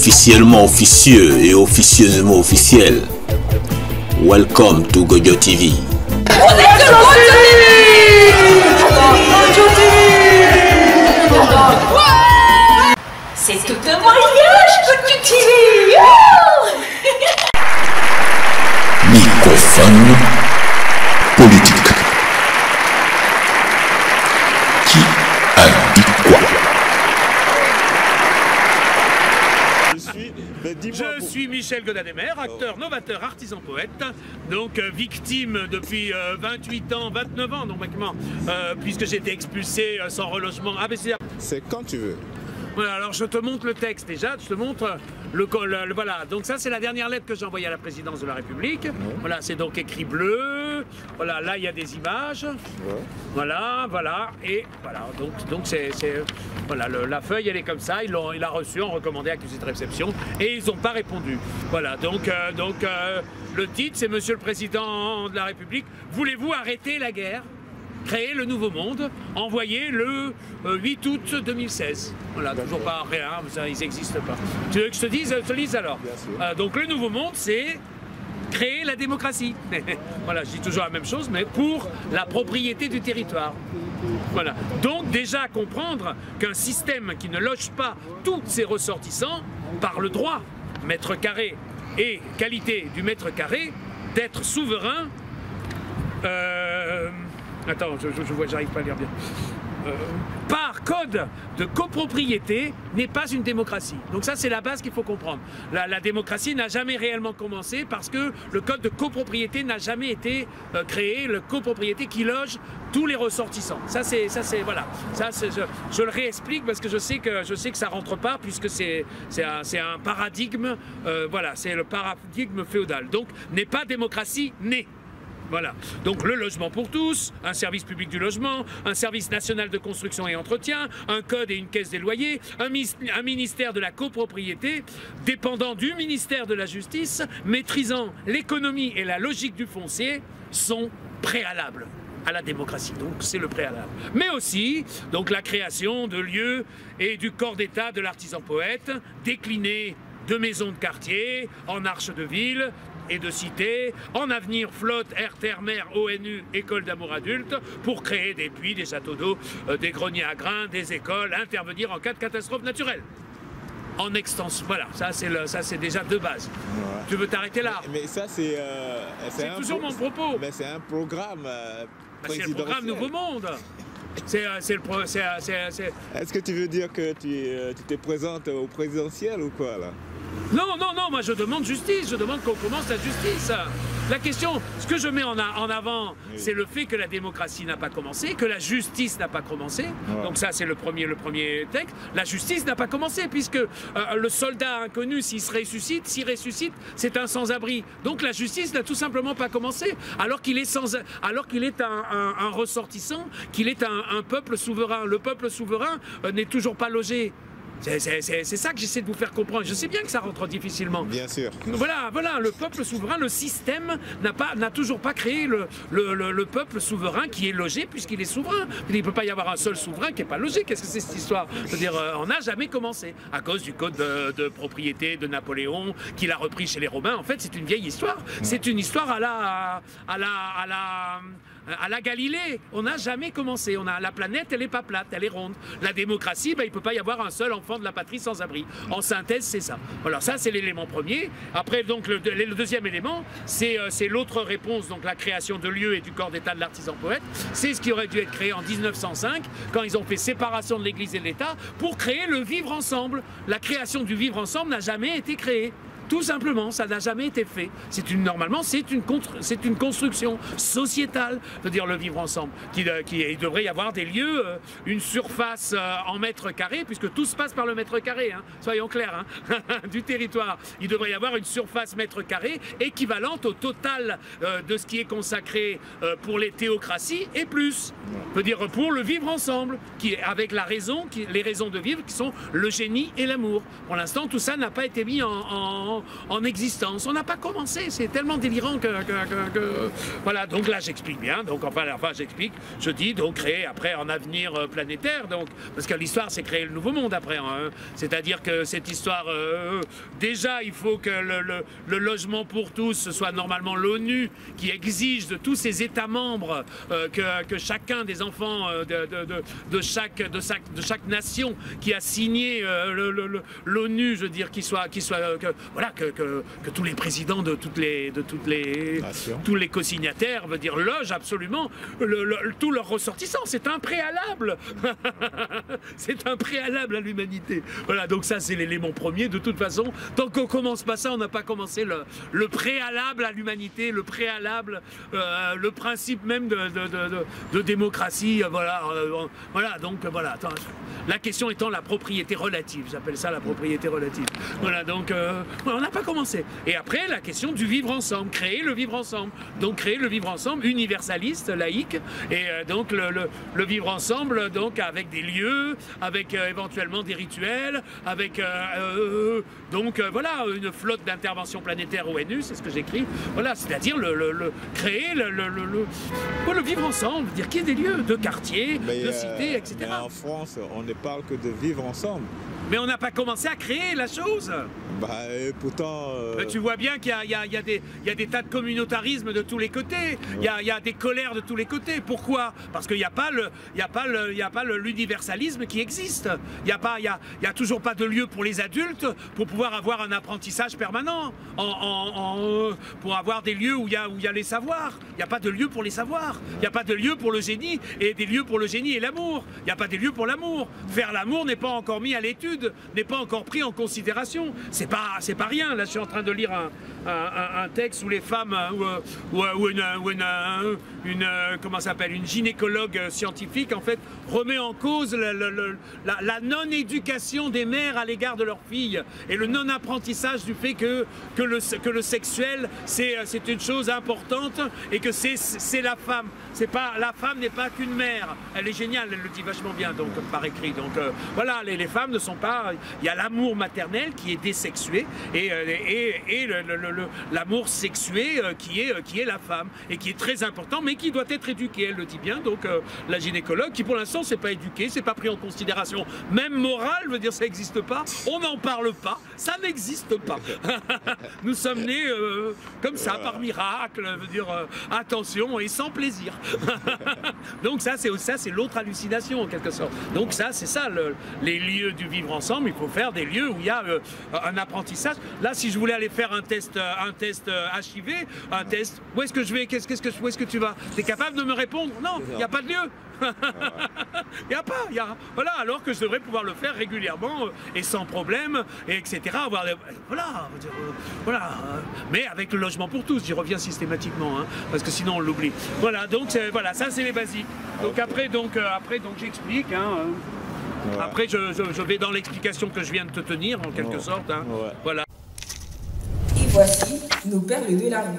officiellement officieux et officieusement officiel. Welcome to Gojo TV. C'est tout un mariage, Gojo TV. Microphone politique. Qui a dit quoi? Je suis Michel Godin-Desmer, acteur, novateur, artisan, poète, donc victime depuis 28 ans, 29 ans normalement, puisque j'ai été expulsé sans relogement. Ah, mais c'est quand tu veux. Voilà, alors je te montre le texte déjà, je te montre voilà, donc ça c'est la dernière lettre que j'ai envoyée à la présidence de la République. Voilà, c'est donc écrit bleu, voilà, là il y a des images, voilà, et voilà, donc c'est voilà, la feuille elle est comme ça, il l'a reçu en recommandé accusé de réception et ils n'ont pas répondu. Voilà, donc le titre c'est Monsieur le Président de la République, voulez-vous arrêter la guerre ? Créer le nouveau monde, envoyé le 8 août 2016. Voilà, toujours pas rien, ça, ils n'existent pas. Tu veux que je te dise, alors. Donc le nouveau monde, c'est créer la démocratie. Voilà, je dis toujours la même chose, mais pour la propriété du territoire. Voilà. Donc déjà comprendre qu'un système qui ne loge pas tous ses ressortissants par le droit, mètre carré et qualité du mètre carré, d'être souverain. Attends, je vois, j'arrive pas à lire bien. Par code de copropriété n'est pas une démocratie. Donc ça, c'est la base qu'il faut comprendre. La démocratie n'a jamais réellement commencé parce que le code de copropriété n'a jamais été créé, le copropriété qui loge tous les ressortissants. Ça c'est voilà. Ça je le réexplique parce que je sais que ça rentre pas puisque c'est un paradigme. Voilà, c'est le paradigme féodal. Donc n'est pas démocratie née. Voilà, donc le logement pour tous, un service public du logement, un service national de construction et entretien, un code et une caisse des loyers, un ministère de la copropriété, dépendant du ministère de la Justice, maîtrisant l'économie et la logique du foncier, sont préalables à la démocratie. Donc c'est le préalable. Mais aussi donc la création de lieux et du corps d'État de l'artisan poète, décliné de maisons de quartier, en arches de ville et de cité, en avenir flotte, air, terre, mer, ONU, école d'amour adulte, pour créer des puits, des châteaux d'eau, des greniers à grains, des écoles, intervenir en cas de catastrophe naturelle. En extension, voilà, ça c'est déjà de base. Ouais. Tu veux t'arrêter là? Mais ça c'est toujours mon propos. Mais c'est un programme c'est le programme Nouveau Monde. Est-ce que tu veux dire que tu te présentes au présidentiel ou quoi là? Non, moi je demande justice, je demande qu'on commence la justice. La question, ce que je mets en avant, c'est le fait que la démocratie n'a pas commencé, que la justice n'a pas commencé. Ouais. Donc ça c'est le premier texte. La justice n'a pas commencé puisque le soldat inconnu, s'il ressuscite, c'est un sans-abri. Donc la justice n'a tout simplement pas commencé, alors qu'il est un ressortissant, qu'il est un peuple souverain. Le peuple souverain n'est toujours pas logé. C'est ça que j'essaie de vous faire comprendre. Je sais bien que ça rentre difficilement. Bien sûr. Voilà, le peuple souverain, le système n'a toujours pas créé le peuple souverain qui est logé puisqu'il est souverain. Il ne peut pas y avoir un seul souverain qui n'est pas logé. Qu'est-ce que c'est cette histoire? Je veux dire, on n'a jamais commencé à cause du code de propriété de Napoléon qu'il a repris chez les Romains. En fait, c'est une vieille histoire. C'est une histoire à la Galilée. On n'a jamais commencé. La planète, elle n'est pas plate, elle est ronde. La démocratie, il ne peut pas y avoir un seul enfant de la patrie sans abri. En synthèse, c'est ça. Alors ça, c'est l'élément premier. Après, donc, le deuxième élément, c'est l'autre réponse, donc la création de lieux et du corps d'État de l'artisan poète. C'est ce qui aurait dû être créé en 1905, quand ils ont fait séparation de l'Église et de l'État, pour créer le vivre ensemble. La création du vivre ensemble n'a jamais été créée. Tout simplement, ça n'a jamais été fait. Normalement, c'est une construction sociétale, c'est-à-dire le vivre ensemble. Il devrait y avoir des lieux, une surface en mètres carrés, puisque tout se passe par le mètre carré, hein, soyons clairs, hein, du territoire. Il devrait y avoir une surface mètre carré équivalente au total de ce qui est consacré pour les théocraties et plus. C'est-à-dire pour le vivre ensemble, avec les raisons de vivre qui sont le génie et l'amour. Pour l'instant, tout ça n'a pas été mis en en existence. On n'a pas commencé, c'est tellement délirant que voilà, donc là j'explique bien, donc enfin j'explique, je dis donc créer après un avenir planétaire, donc, parce que l'histoire c'est créer le nouveau monde après, hein, c'est-à-dire que cette histoire, déjà il faut que le logement pour tous ce soit normalement l'ONU qui exige de tous ses États membres que chacun des enfants de chaque nation qui a signé l'ONU, je veux dire, voilà, que tous les présidents de tous les co-signataires, veut dire, logent absolument tous leurs ressortissants. C'est un préalable. C'est un préalable à l'humanité. Voilà, donc ça c'est l'élément premier. De toute façon, tant qu'on commence pas ça, on n'a pas commencé le préalable à l'humanité, le préalable, le principe même de démocratie. Voilà, donc voilà. Attends, la question étant la propriété relative. J'appelle ça la propriété relative. Voilà, donc on n'a pas commencé. Et après, la question du vivre ensemble, créer le vivre ensemble. Donc créer le vivre ensemble universaliste, laïque, et donc le vivre ensemble, donc avec des lieux, avec éventuellement des rituels, avec donc voilà, une flotte d'intervention planétaire ONU, c'est ce que j'écris. Voilà, c'est-à-dire créer le vivre ensemble, dire qu'il y ait des lieux de quartier, de cités, etc. Mais en France, on ne parle que de vivre ensemble. Mais on n'a pas commencé à créer la chose. Bah, pourtant... Tu vois bien qu'il y a des tas de communautarisme de tous les côtés. Il y a des colères de tous les côtés. Pourquoi? Parce qu'il n'y a pas l'universalisme qui existe. Il n'y a toujours pas de lieu pour les adultes pour pouvoir avoir un apprentissage permanent. Pour avoir des lieux où il y a les savoirs. Il n'y a pas de lieu pour les savoirs. Il n'y a pas de lieu pour le génie et des lieux pour le génie et l'amour. Il n'y a pas de lieu pour l'amour. Faire l'amour n'est pas encore mis à l'étude, n'est pas encore pris en considération. C'est pas rien. Là, je suis en train de lire un texte où les femmes, comment s'appelle, une gynécologue scientifique, en fait, remet en cause la non-éducation des mères à l'égard de leurs filles et le non-apprentissage du fait que le sexuel, c'est une chose importante et que c'est la femme. La femme n'est pas qu'une mère. Elle est géniale, elle le dit vachement bien, donc, par écrit. Donc voilà, les femmes ne sont pas... Il y a l'amour maternel qui est désexué et l'amour sexué qui est la femme et qui est très important, mais qui doit être éduqué, elle le dit bien. Donc la gynécologue, qui pour l'instant c'est pas éduqué, c'est pas pris en considération, même morale, veut dire ça n'existe pas, on n'en parle pas, ça n'existe pas. Nous sommes nés comme ça, par miracle, veut dire attention et sans plaisir. Donc ça c'est l'autre hallucination en quelque sorte. Donc ça c'est ça, les lieux du vivre ensemble, il faut faire des lieux où il y a un apprentissage. Là, si je voulais aller faire un test HIV, un test, où est-ce que je vais, où est-ce que tu vas? Tu es capable de me répondre? Non, il n'y a pas de lieu. Il n'y a pas, voilà, alors que je devrais pouvoir le faire régulièrement et sans problème, et etc. Voilà, mais avec le logement pour tous, j'y reviens systématiquement, hein, parce que sinon on l'oublie. Voilà, donc voilà, ça c'est les basiques. Donc après j'explique. Hein, ouais. Après, je vais dans l'explication que je viens de te tenir, en quelque sorte. Hein. Ouais. Voilà. Et voici nos perles de la rue.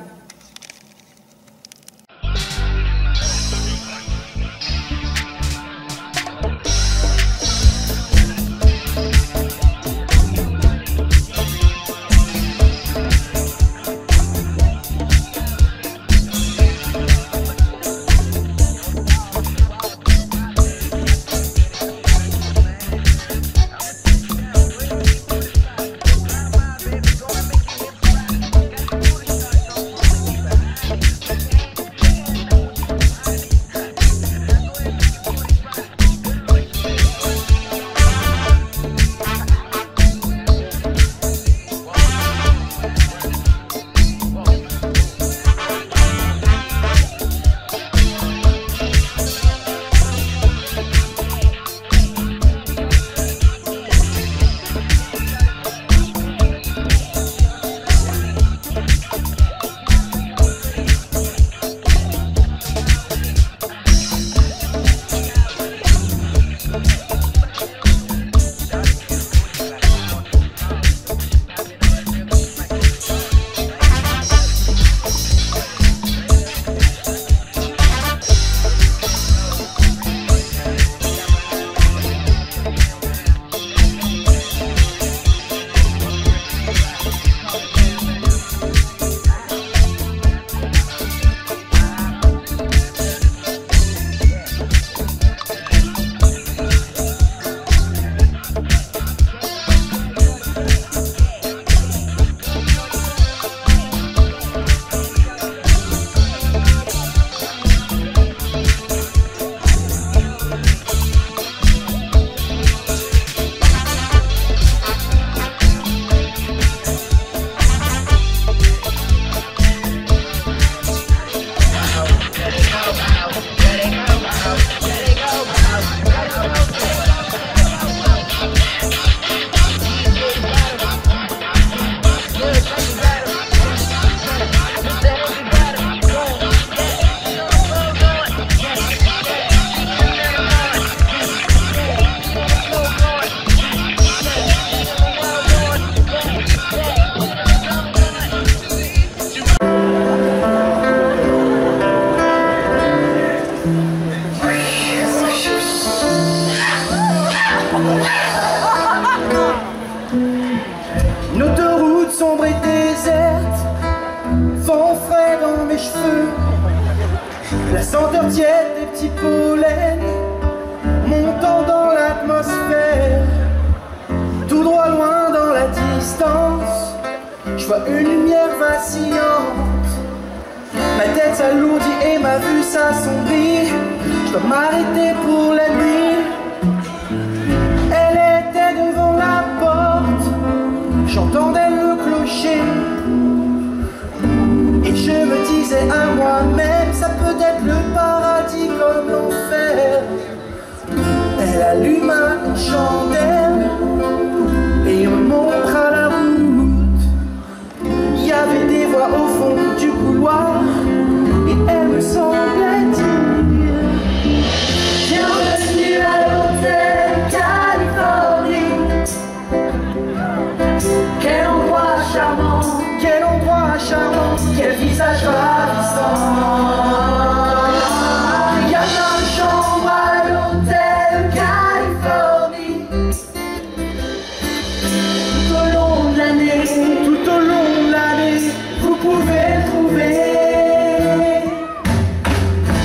senteur tiède des petits pollens montant dans l'atmosphère. Tout droit loin dans la distance, je vois une lumière vacillante. Ma tête s'alourdit et ma vue s'assombrit. Je dois m'arrêter pour la nuit. Elle était devant la porte, j'entendais le clocher. Et je me disais à moi-même, ça peut être le paradis comme l'enfer. Elle alluma une chandelle et on montra la route. Il y avait des voix au fond du couloir et elle me semblait dire: bienvenue à l'hôtel Californie. Quel endroit charmant, quel endroit charmant, quel visage ravissant. Il y a plein de chambres à l'hôtel Californie. Tout au long de l'année, tout au long de l'année, vous pouvez le trouver.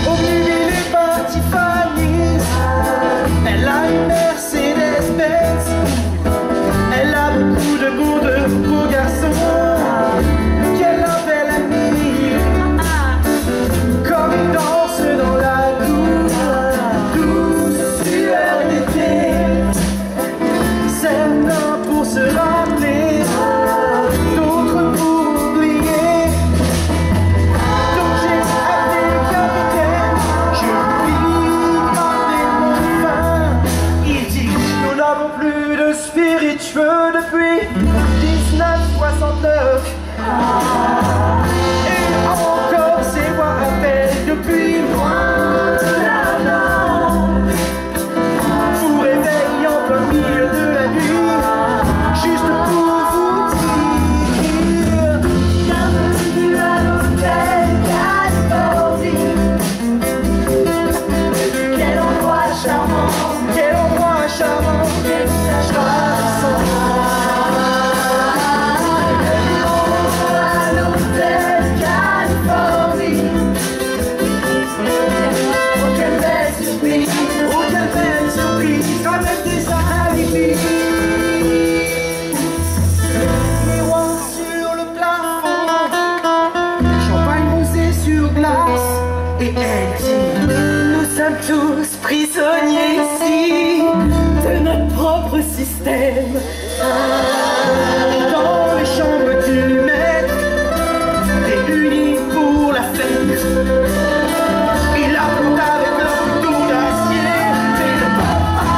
Obnubilée par Tiffany, elle a une Mercedes-Benz. Elle a beaucoup de beaux garçons qu'elle appelle amis. Comme ils dansent dans la douce sueur d'été. Certains pour se rappeler, d'autres pour oublier. Donc j'ai appelé le capitaine, je lui parlais mon fin. Il dit: nous n'avons plus de spiritueux depuis 1969. Et encore ces voix appellent depuis loin là-bas. Vous réveillez en plein milieu de la nuit, juste pour vous dire: bienvenue à l'hôtel Californie. Quel endroit charmant, quel endroit charmant, quel visage ravissant. À l'hôtel Californie. Oh quelle belle surprise, oh quelle belle surprise, avec des alibis. Miroir sur le plafond, champagne moussé sur glace. Et elle dit: nous sommes tous prisonniers ici de notre propre système. Dans les chambres du maître, réunis pour la fête. Il affronte avec leur couteau d'acier, et le papa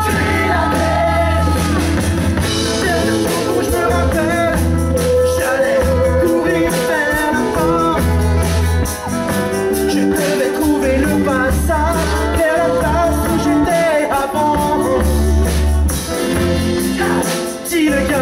fait la messe. C'est le jour où je me rappelle, j'allais courir vers la porte. Je devais trouver le passage vers la place où j'étais avant. Dis le gars.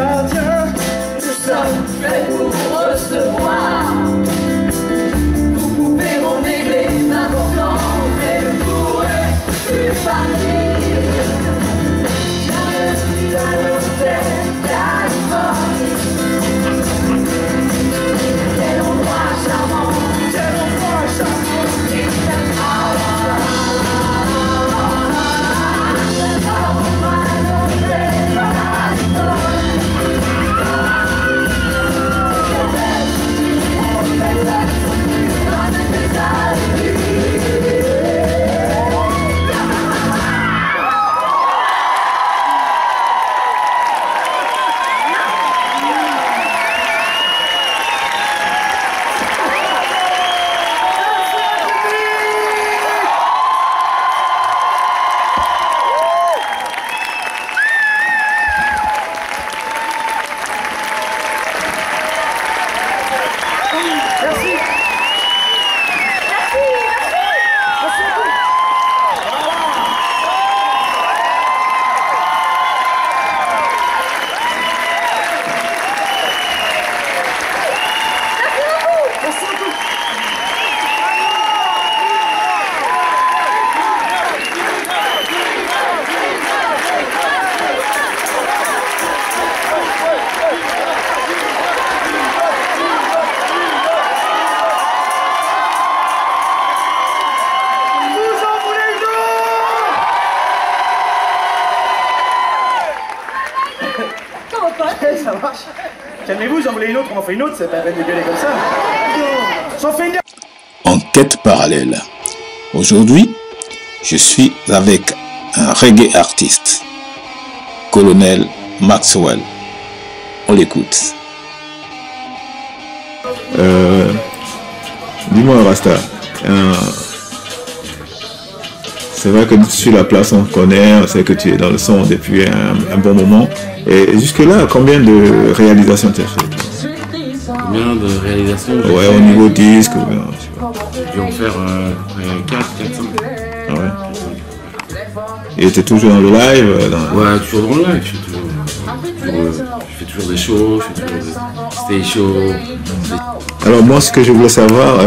Calmez-vous, j'en voulais une autre, on en fait une autre, c'est pas la peine de gueuler comme ça. J'en fais une dernière. Enquête parallèle. Aujourd'hui, je suis avec un reggae artiste, Colonel Maxwell. On l'écoute. Dis-moi, Rasta, c'est vrai que sur la place on connaît, on sait que tu es dans le son depuis un bon moment. Et jusque-là, combien de réalisations tu as fait? Combien de réalisations? Ouais, au niveau disque, ou bien, je sais pas. J'ai dû en faire 4, 5. Ah ouais. Et tu es toujours dans le live Ouais, toujours dans le live. Je fais toujours des shows, je fais toujours des stage shows. Alors moi, ce que je voulais savoir,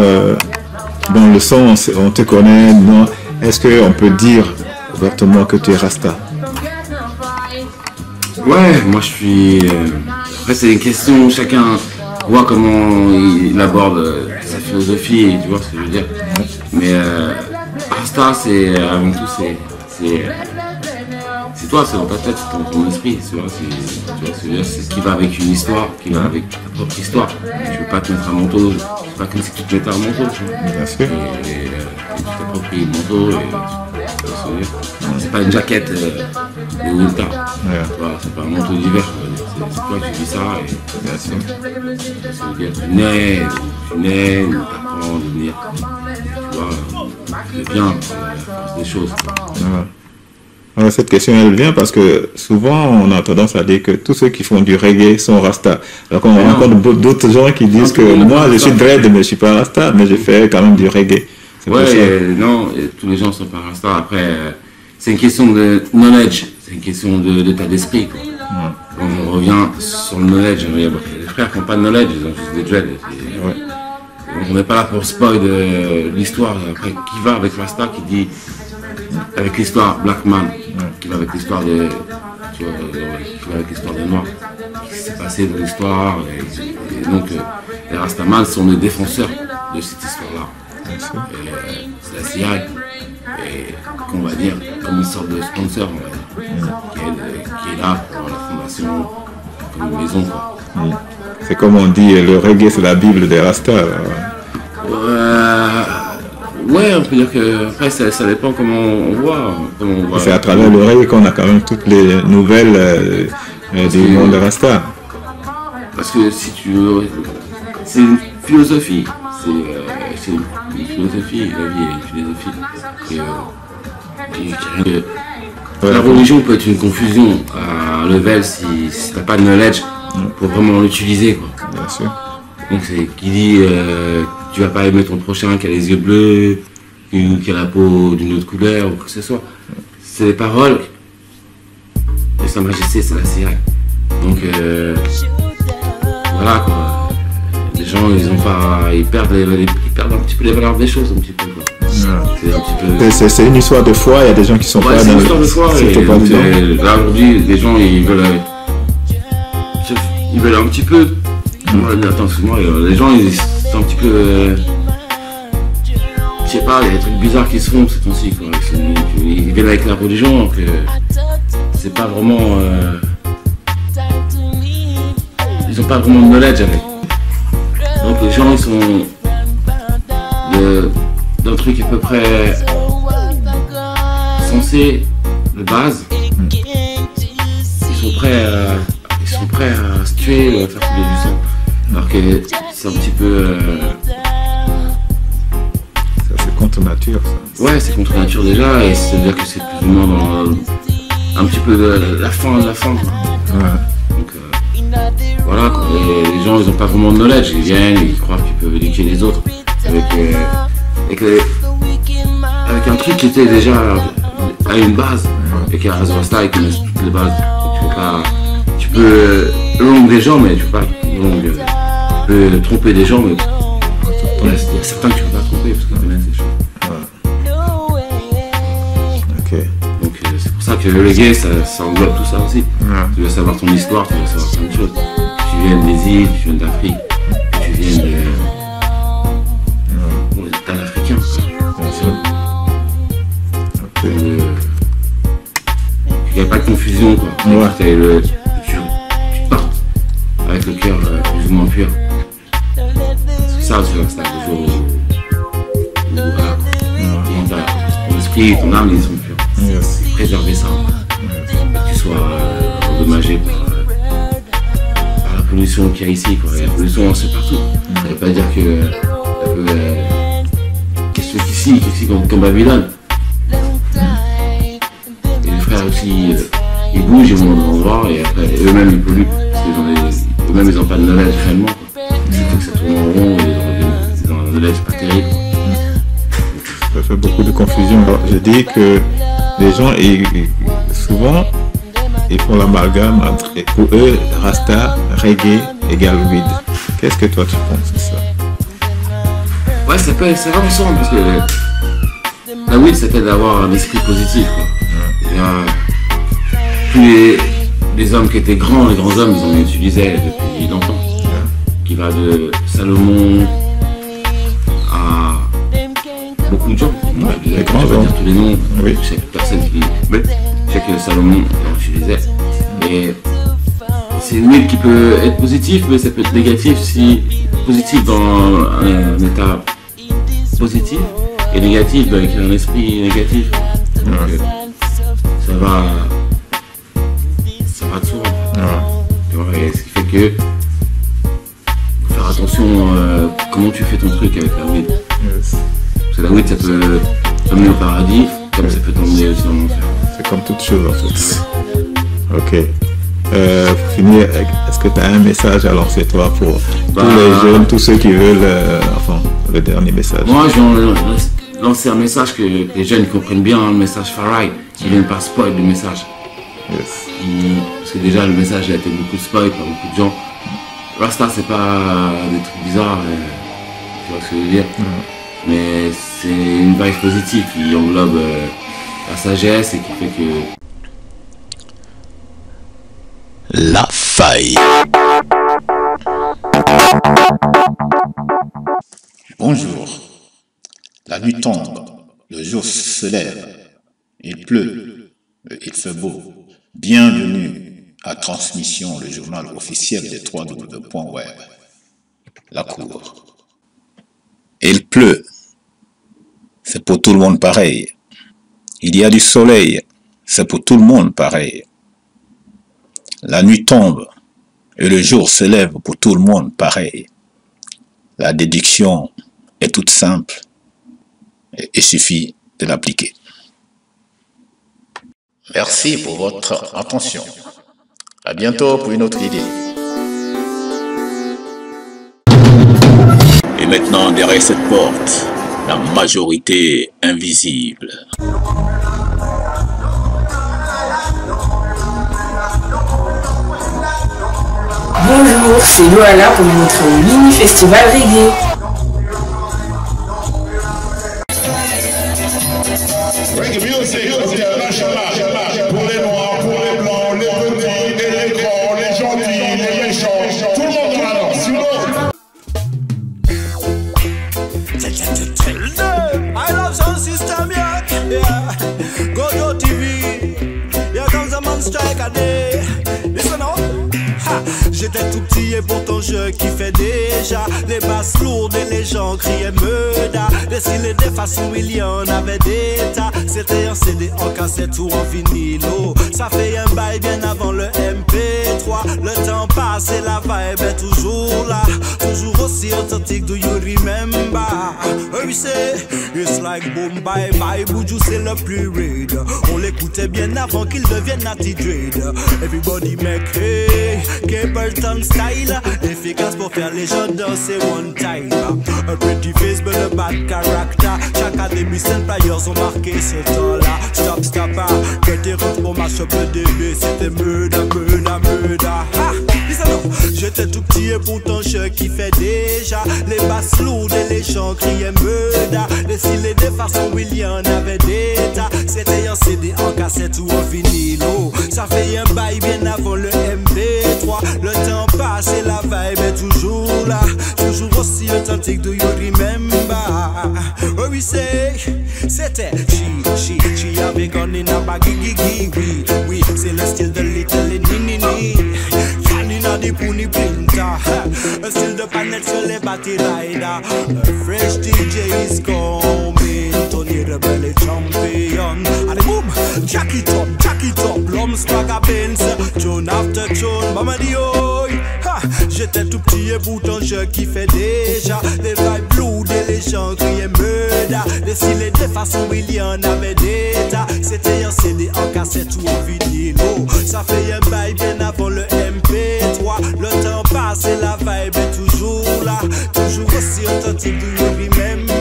dans le son, on te connaît, non? Est-ce qu'on peut dire ouvertement que tu es Rasta? Ouais, moi je suis... Après c'est une question, chacun voit comment il aborde sa philosophie, tu vois ce que je veux dire. Mais Rasta, c'est avant tout, c'est toi, c'est dans ta tête, c'est dans ton esprit, tu vois c'est ce qui va avec une histoire, qui va avec ta propre histoire. Je veux pas te mettre un manteau, c'est pas comme si tu te mettais un manteau, tu vois. Bien sûr. Et tu t'appropries le manteau, c'est pas une jaquette de Ulta, c'est pas un manteau d'hiver, c'est toi qui vis ça. Et, bien sûr. Ça veut dire tu nais, ou t'apprends à devenir, tu vois, c'est bien, c'est la force des choses. Ouais. Alors, cette question, elle vient parce que souvent, on a tendance à dire que tous ceux qui font du reggae sont Rasta. Alors qu'on rencontre d'autres gens qui disent que moi, je suis dread, mais je suis pas Rasta, mais je fais quand même du reggae. Ouais, non, tous les gens sont pas Rasta. Après, c'est une question de knowledge, c'est une question d'état d'esprit. Quand on revient sur le knowledge, il y a des frères qui n'ont pas de knowledge, ils ont juste des dreads. Ouais. On n'est pas là pour spoil l'histoire. Après, qui va avec Rasta, qui dit avec l'histoire Black Man, qui va avec l'histoire des, tu vois, qui va avec l'histoire des Noirs, qui s'est passé dans l'histoire. Et donc, les Rastaman sont les défenseurs de cette histoire-là. C'est la CIA, et qu'on va dire comme une sorte de sponsor, on va dire, qui est là pour la fondation, comme une maison, quoi. C'est comme on dit, le reggae c'est la Bible des Rastas. Ouais, on peut dire que après ça dépend comment on voit. C'est à travers le reggae qu'on a quand même toutes les nouvelles du monde des Rastas. Parce que si tu veux, c'est une philosophie. C'est une philosophie, la vie est une philosophie. La religion peut être une confusion à un level si t'as pas de knowledge pour vraiment l'utiliser, quoi. Bien sûr. Donc c'est qui dit tu vas pas aimer ton prochain qui a les yeux bleus ou qui a la peau d'une autre couleur ou quoi que ce soit. C'est des paroles de Sa Majesté, c'est la CIA. Donc voilà quoi. Les gens ils perdent un petit peu les valeurs des choses un petit peu, quoi. C'est une histoire de foi, il y a des gens qui sont pas dans c'est une histoire de foi et là aujourd'hui les gens ils veulent un petit peu attends, excuse-moi, les gens ils sont un petit peu je sais pas, il y a des trucs bizarres qui se font ces temps-ci, quoi. Ils viennent avec la religion donc c'est pas vraiment ils ont pas vraiment de knowledge avec. Donc les gens ils sont d'un truc à peu près sensé de base. Ils sont prêts à se tuer, à faire couler du sang. Alors que c'est un petit peu... Ça c'est contre nature, ça. Ouais, c'est contre nature déjà, et c'est-à-dire que c'est plus ou moins dans un petit peu de la fin de la fin. Ouais. Donc voilà, quoi. Les gens ils ont pas vraiment de knowledge, ils viennent, ils croient qu'ils peuvent éduquer les autres avec un truc qui était déjà à une base, et qui a Rasta, ils connaissent toutes les bases. Tu peux langue des gens, mais tu peux tromper des gens, mais il y a certains que tu peux pas tromper parce qu'ils connaissent des choses. Ok. Donc c'est pour ça que le reggae ça englobe tout ça aussi. Tu veux savoir ton histoire, tu veux savoir plein de choses. Tu viens des îles, tu viens d'Afrique, tu viens d'un Africain. Il n'y a pas de confusion, quoi. Tu partes cœur plus ou moins pur. C'est ça aussi, c'est toujours voilà, ton esprit et ton âme, ils sont purs. Yes. Préserver ça. Que tu sois endommagé par la pollution qu'il y a ici. Quoi. La pollution, c'est partout. Ça ne veut pas dire que qu'est-ce qu'ici, comme Babylone. Et les frères aussi, ils bougent, ils vont dans l'endroit et après eux-mêmes ils polluent. Parce qu'eux-mêmes ils n'ont pas de knowledge réellement. C'est que ça tourne en rond et ils ont un knowledge pas terrible. Ça fait beaucoup de confusion. Je dis que les gens, souvent, ils font l'amalgame entre, pour eux, Rasta, reggae égale weed. Qu'est-ce que toi tu penses de ça? Ouais, c'est vraiment ça, parce que la weed, c'était d'avoir un esprit positif. Quoi. Tous les hommes qui étaient grands, les grands hommes, ils en utilisaient depuis longtemps. Qui va de Salomon à beaucoup de gens. Les grands je vais hommes. dire tous les noms. Oui. Chaque personne qui. Chaque Salomon en utilisait. Et c'est une weed qui peut être positive, mais ça peut être négatif si positif dans un état positif et négatif avec un esprit négatif. Donc, ça va de soi. Et ce qui fait que faut faire attention comment tu fais ton truc avec la weed. Yes. Parce que la weed ça peut t'emmener au paradis, comme ça peut t'emmener aussi dans l'enfer. C'est comme toute chose en fait. Ok. Pour finir, est-ce que tu as un message à lancer toi pour tous les jeunes, tous ceux qui veulent, enfin, le dernier message? Moi, je vais lancer un message que les jeunes comprennent bien, le message Farai, qui viennent pas spoil le message. Yes. Parce que déjà, le message a été beaucoup spoil par beaucoup de gens. Rasta, c'est pas des trucs bizarres, tu vois ce que je veux dire. Mais c'est une vibe positive qui englobe la sagesse et qui fait que... La faille. Bonjour. La nuit tombe, le jour se lève, il pleut, il fait beau. Bienvenue à Transmission, le journal officiel des www.web. La cour. Il pleut. C'est pour tout le monde pareil. Il y a du soleil. C'est pour tout le monde pareil. La nuit tombe et le jour se lève pour tout le monde pareil. La déduction est toute simple et il suffit de l'appliquer. Merci pour votre attention. À bientôt pour une autre idée. Et maintenant, derrière cette porte, la majorité invisible. Bonjour, c'est Loala pour notre mini-festival reggae. Reggae music, international. Pour les noirs, pour les blancs, les petits, les grands, les gentils, les méchants. Tout le monde dans la danse, you know. I love sound system, yeah. Go to TV. Here comes a man strike a day. Listen up. J'étais tout petit et pourtant je kiffais déjà les basses lourdes et les gens criaient Meuda. Des styles des façons il y en avait des tas. C'était un CD en cassette ou en vinyle. Ça fait un bail bien avant le MP3. Le temps passe et la vibe est toujours là. Toujours aussi authentique, do you remember? Oui c'est, it's like boom bye bye. Buju c'est le plus raid. On l'écoutait bien avant qu'il devienne Natty Dread. Everybody make hey, Capleton style, efficace pour faire les gens danser one time. A pretty face but a bad character. Chaque académicien players ont marqué ce temps-là. Stop, stop, que rentre pour match up le début. C'était murder. J'étais tout petit et pourtant je kiffais déjà les basses lourdes et les gens criaient Meuda. Les styles des façons il y en avait des tas. C'était un CD en cassette ou en vinyle. Ça fait un bail bien avant le MP3. Le temps passe et la vibe est toujours là. Toujours aussi authentique, do you remember? Oh oui c'était she avec on in a baggy oui c'est le style de Little Nini. ni pour ni pinta. Un style de panette sur les batteries rider. A fresh DJ is coming. Tony the belly champion. Allez boom, jack it up, l'homme swagger Benz. Tune after tune, mama di oi. J'étais tout petit et pourtant je kiffais déjà. Les vibes blue, les gens criaient murder. Les stylés de façon il y en avait d'état. C'était un CD en cassette ou en vinyle. Ça fait un bail bien avant le MP3. Le temps passe et la vibe est toujours là. Toujours aussi authentique, do you remember?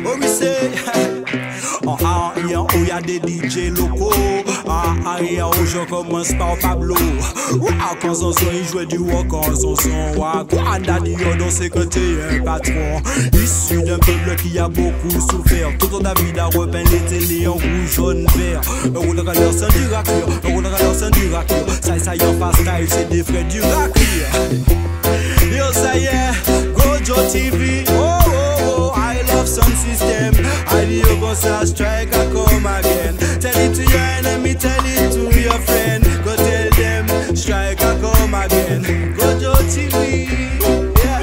Oh we say, en arrière où y'a des DJ locaux. En arrière où je commence par Pablo. Quand son son il jouait du rock, quand son son rock. Quand Daddy on sait que t'es un patron. Issu d'un peuple qui a beaucoup souffert. Tout ton David a repeint les télés en rouge, jaune, vert. Euro de galère sans du raclure, euro de galère sans du raclure. Ça y en fast style, c'est des frais du raclure. Yo ça y est, Gojo TV. Oh, I love sound system. I do you go say strike, I come again. Tell it to your enemy, tell it to your friend. Go tell them, strike, I come again. Gojo TV, yeah.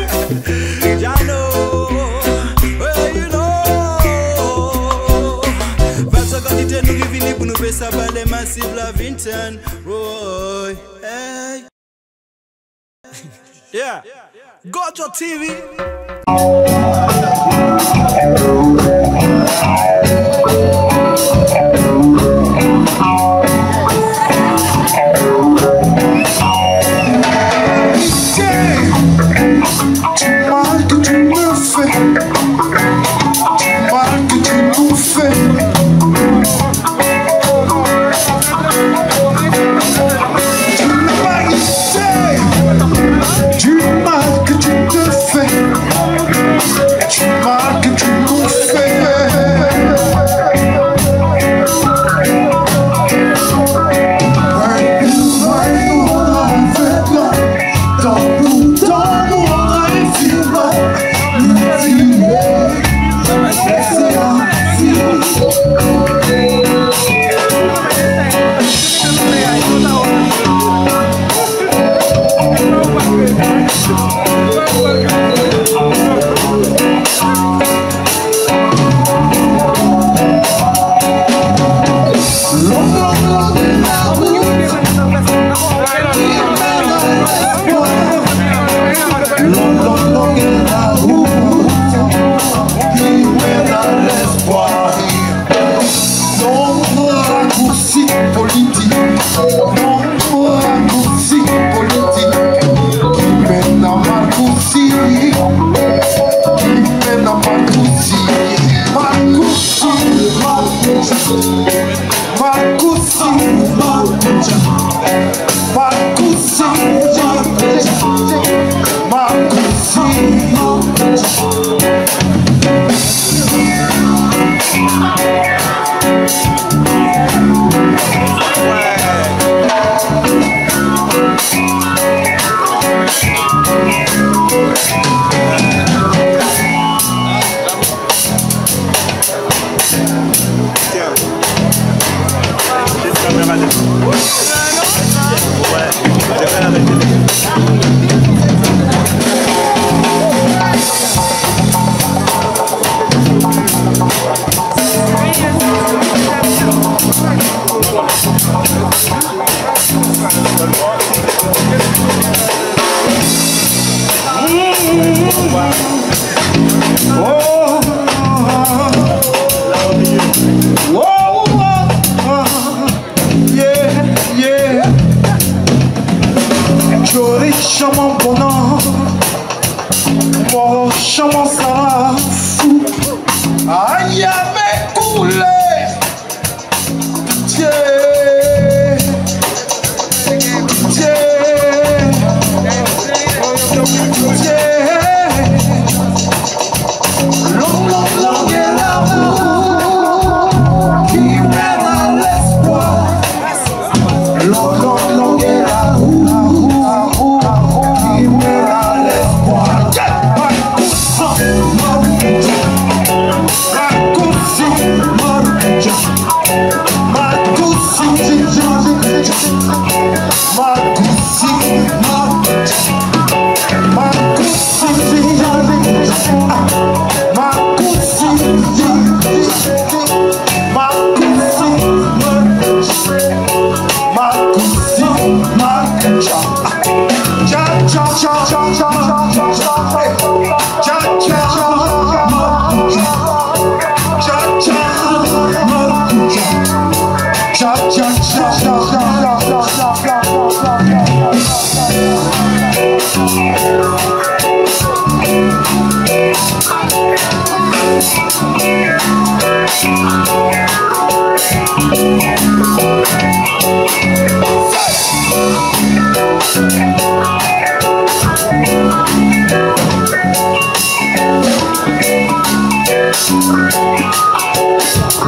Ya know, well you know. 20 secondes de nous revenir pour nous faire ça par les massifs la vingtaine. Roy, hey. Yeah, Gojo TV.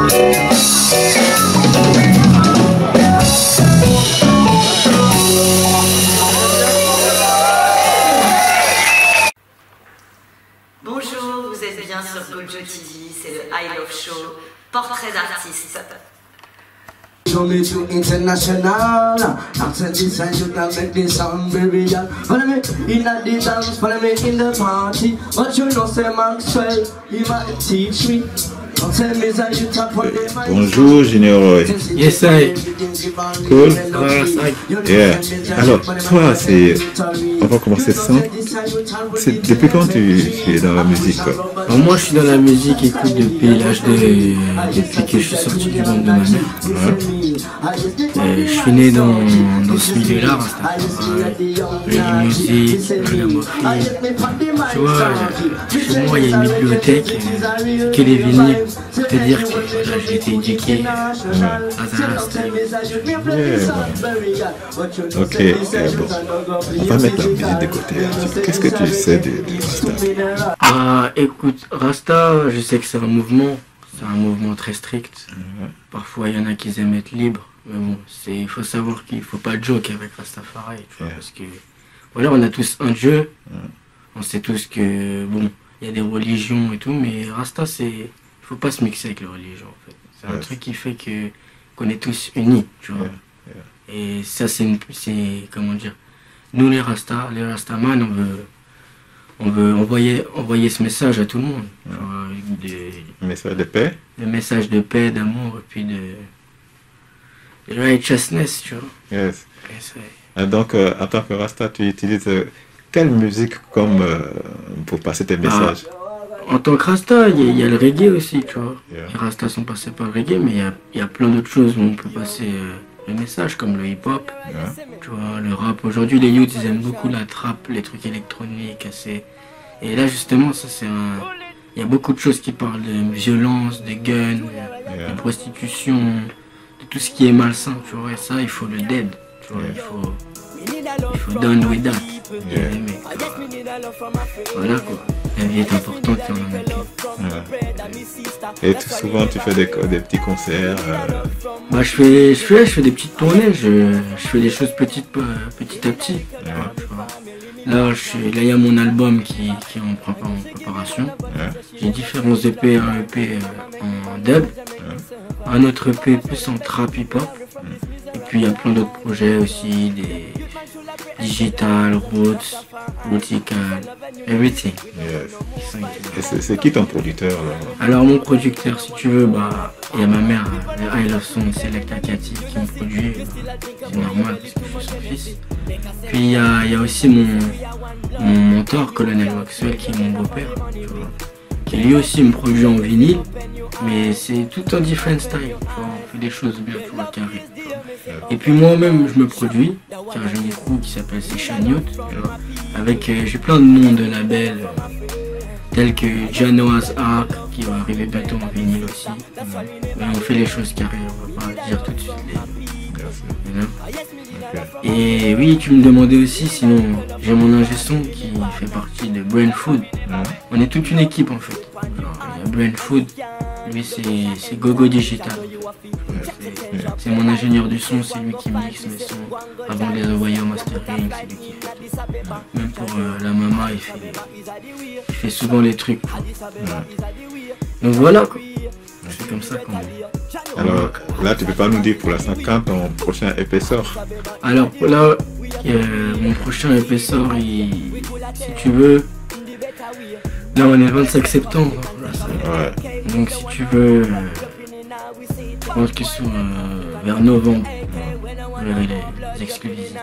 Bonjour, vous êtes bien sur Gojo TV, c'est le I Love Show, portrait d'artiste. Show me to international. After this I should have make this sound very young. Follow me in the dance, follow me in the party. But you know say Maxwell, he might teach me. Bonjour Junior. Yes, I. Cool. Yeah. Alors, toi, on va commencer simple. Depuis quand tu es dans la musique, quoi? Alors, moi, je suis dans la musique, écoute, depuis l'âge depuis que je suis sorti du ventre de ma mère. Ouais. Je suis né dans ce milieu-là, la musique, la gamophile. Tu vois, chez moi, il y a une bibliothèque, que les vinyles. C'est-à-dire que voilà, j'ai été éduqué à Rasta. Ok, bon. On va mettre la musique de côté. Qu'est-ce que tu sais de Rasta? Écoute, Rasta, je sais que c'est un mouvement très strict. Parfois, il y en a qui aiment être libres. Mais bon, il faut savoir qu'il ne faut pas joker avec Rastafari. Tu vois, parce que voilà, on a tous un Dieu. On sait tous que, bon, il y a des religions et tout, mais Rasta, faut pas se mixer avec les religions en fait. C'est un truc qui fait qu'on est tous unis, tu vois. Et ça c'est comment dire, nous les Rastaman, on veut envoyer ce message à tout le monde. Message de paix. Le message de paix, d'amour et puis de righteousness, tu vois. Yes. Donc en tant que Rasta, tu utilises quelle musique comme pour passer tes messages? En tant que Rasta, il y a le reggae aussi, tu vois. Les Rastas sont passés par le reggae, mais il y a plein d'autres choses où on peut passer le message, comme le hip-hop, tu vois, le rap. Aujourd'hui, les youths, ils aiment beaucoup la trap, les trucs électroniques, Et là, justement, ça c'est il y a beaucoup de choses qui parlent de violence, de guns, de prostitution, de tout ce qui est malsain, tu vois. Et ça, il faut le dead, tu vois. Il faut done with that. Voilà quoi. La vie est importante et on en a plus. Et souvent tu fais des petits concerts. Bah, je fais des petites tournées, je fais des choses petit à petit. Là, il y a mon album qui est en préparation. J'ai différents EP, un EP en dub, un autre EP plus en trap hip-hop. Et puis il y a plein d'autres projets aussi, des digital, roots, rootical, everything. Et c'est qui ton producteur là? Alors mon producteur, si tu veux, il y a ma mère, I Love Song, Selecta Cathy qui me produit, c'est normal parce que je suis son fils. Puis il y a aussi mon mentor, Colonel Maxwell, qui est mon beau-père, qui lui aussi me produit en vinyle, mais c'est tout un different style, tu vois, on fait des choses bien, tu vois, carré. Et puis moi-même je me produis, car j'ai une crew qui s'appelle Session Youth, avec j'ai plein de noms de labels, tels que Janoa's Ark, qui va arriver bientôt en vinyle aussi. Mais on fait les choses carrées, on va pas dire tout de suite Et oui, tu me demandais aussi, sinon j'ai mon ingé son qui fait partie de Brain Food. On est toute une équipe en fait. Alors, il y a Brain Food, lui c'est Gogo Digital. C'est mon ingénieur du son, c'est lui qui mixe mes sons avant de les envoyer au mastering, c'est lui qui fait tout. Même pour la maman, il fait souvent les trucs. Donc voilà quoi. C'est comme ça qu'on... Alors là, tu peux pas nous dire pour l'instant quand ton prochain EP sort? Alors là, mon prochain EP sort, si tu veux, là on est le 25 septembre. Donc si tu veux, je pense que sur vers novembre, vous verrez les exclusivités.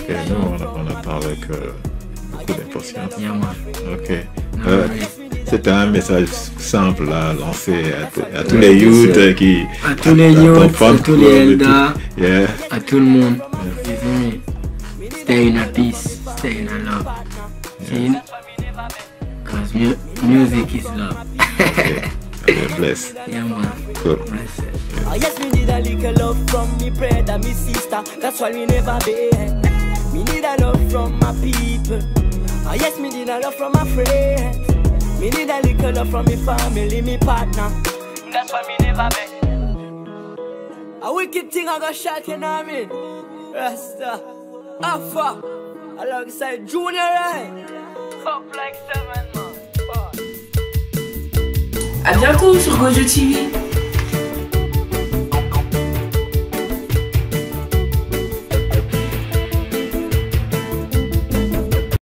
Et nous, on attend avec beaucoup d'impatience. Ok. C'était un message simple à lancer à tous les youths qui... À tous les youths, à tous les Elda, à tout le monde. Stay in a peace, stay in a love. Because music is love. Bless. Yeah, man. Cool. Oh yes, me need a little love from me brother, me sister. That's why we never been. Me need a love from my people. Oh yes, me need a love from my friends. Me need a little love from me family, me partner. that's why me never beg. A wicked thing I got shot, you know what I mean? Rasta, Alpha, alongside Junior, right? Up like 7 man. À bientôt sur Gojo TV.